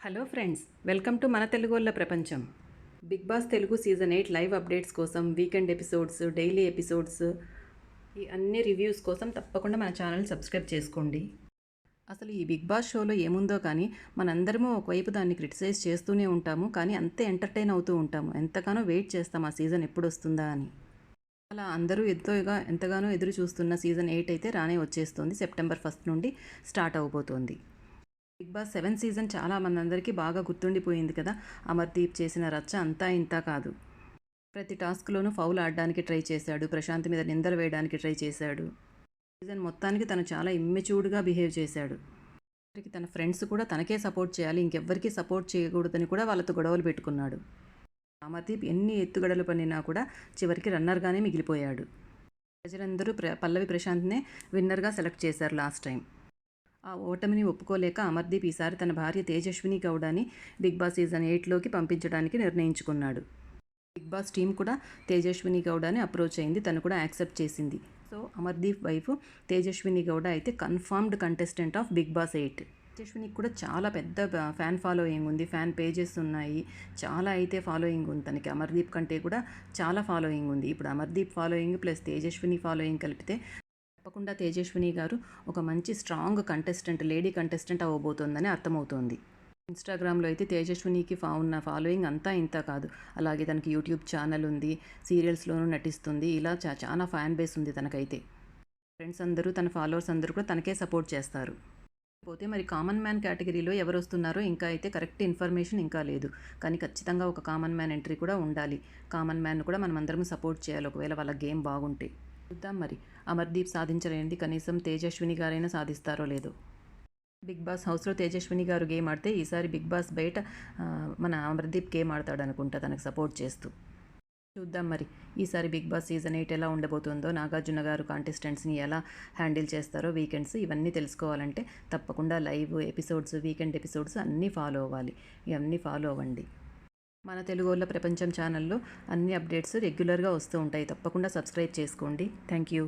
Hello friends, welcome to మన తెలుగోళ్ళ ప్రపంచం. Bigg Boss Telugu season 8 live updates కోసం, వీకెండ్ ఎపిసోడ్స్, డైలీ ఎపిసోడ్స్, ఈ అన్ని రివ్యూస్ కోసం తప్పకుండా మన ఛానల్ సబ్స్క్రైబ్ చేసుకోండి. అసలు ఈ బిగ్ బాస్ షోలో ఏముందో కానీ మనందరము ఒకవైపు దాన్ని క్రిటిసైజ్ చేస్తూనే ఉంటాము, కానీ అంతే ఎంటర్టైన్ అవుతూ ఉంటాము. ఎంతగానో వెయిట్ చేస్తాం ఆ సీజన్ ఎప్పుడు వస్తుందా అని. అలా అందరూ ఎంతగానో ఎదురు చూస్తున్న సీజన్ 8 అయితే రానే వచ్చేస్తుంది. సెప్టెంబర్ 1 నుండి స్టార్ట్ అవబోతోంది. బిగ్ బాస్ 7 సీజన్ చాలా మనందరికీ బాగా గుర్తుండిపోయింది కదా. అమర్దీప్ చేసిన రచ్చ అంతా ఇంతా కాదు. ప్రతి టాస్క్లోనూ ఫౌల్ ఆడడానికి ట్రై చేశాడు, ప్రశాంత్ మీద నిందలు వేయడానికి ట్రై చేశాడు. సీజన్ మొత్తానికి తను చాలా ఇమ్మెచ్యూర్డ్గా బిహేవ్ చేశాడు. తన ఫ్రెండ్స్ కూడా తనకే సపోర్ట్ చేయాలి, ఇంకెవ్వరికీ సపోర్ట్ చేయకూడదని కూడా వాళ్ళతో గొడవలు పెట్టుకున్నాడు. అమర్దీప్ ఎన్ని ఎత్తుగడలు పడినా కూడా చివరికి రన్నర్గానే మిగిలిపోయాడు. ప్రజలందరూ పల్లవి ప్రశాంత్నే విన్నర్గా సెలెక్ట్ చేశారు లాస్ట్ టైం. ఆ ఓటమిని ఒప్పుకోలేక అమర్దీప్ ఈసారి తన భార్య తేజస్విని గౌడని బిగ్ బాస్ సీజన్ 8లోకి పంపించడానికి నిర్ణయించుకున్నాడు. బిగ్ బాస్ టీం కూడా తేజస్విని గౌడని అప్రోచ్ అయింది, తను కూడా యాక్సెప్ట్ చేసింది. సో అమర్దీప్ వైఫ్ తేజస్విని గౌడ అయితే confirmed contestant of Bigg Boss 8. తేజస్వినికి కూడా చాలా పెద్ద ఫ్యాన్ ఫాలోయింగ్ ఉంది, ఫ్యాన్ పేజెస్ ఉన్నాయి, చాలా అయితే ఫాలోయింగ్ ఉంది తనకి. అమర్దీప్ కంటే కూడా చాలా ఫాలోయింగ్ ఉంది. ఇప్పుడు Amardeep following plus Tejaswini following కలిపితే తప్పకుండా తేజస్విని గారు ఒక మంచి స్ట్రాంగ్ కంటెస్టెంట్, లేడీ కంటెస్టెంట్ అవ్వబోతోందని అర్థమవుతోంది. ఇన్స్టాగ్రామ్లో అయితే తేజస్వినికి ఉన్న ఫాలోయింగ్ అంతా ఇంత కాదు. అలాగే తనకి యూట్యూబ్ ఛానల్ ఉంది, సీరియల్స్లోనూ నటిస్తుంది. ఇలా చాలా ఫ్యాన్ బేస్ ఉంది తనకైతే. ఫ్రెండ్స్ అందరూ, తన ఫాలోవర్స్ అందరూ కూడా తనకే సపోర్ట్ చేస్తారు. పోతే మరి కామన్ మ్యాన్ కేటగిరీలో ఎవరు వస్తున్నారో ఇంకా అయితే కరెక్ట్ ఇన్ఫర్మేషన్ ఇంకా లేదు. కానీ ఖచ్చితంగా ఒక కామన్ మ్యాన్ ఎంట్రీ కూడా ఉండాలి. కామన్ మ్యాన్ కూడా మనం అందరం సపోర్ట్ చేయాలి ఒకవేళ వాళ్ళ గేమ్ బాగుంటే. చూద్దాం మరి. అమర్దీప్ సాధించలేనిది కనీసం తేజస్విని గారైనా సాధిస్తారో లేదో. బిగ్ బాస్ హౌస్లో తేజస్విని గారు గేమ్ ఆడితే ఈసారి బిగ్ బాస్ బయట మన అమర్దీప్ గేమ్ ఆడతాడు అనుకుంటా, తనకు సపోర్ట్ చేస్తూ. చూద్దాం మరి ఈసారి బిగ్ బాస్ సీజన్ 8 ఎలా ఉండబోతుందో, నాగార్జున గారు కాంటెస్టెంట్స్ని ఎలా హ్యాండిల్ చేస్తారో, వీకెండ్స్ ఇవన్నీ తెలుసుకోవాలంటే తప్పకుండా లైవ్ ఎపిసోడ్స్, వీకెండ్ ఎపిసోడ్స్ అన్నీ ఫాలో అవ్వాలి. ఇవన్నీ ఫాలో అవ్వండి. మన తెలుగోళ్ళ ప్రపంచం ఛానల్లో అన్ని అప్డేట్స్ రెగ్యులర్గా వస్తూ ఉంటాయి. తప్పకుండా సబ్స్క్రైబ్ చేసుకోండి. Thank you.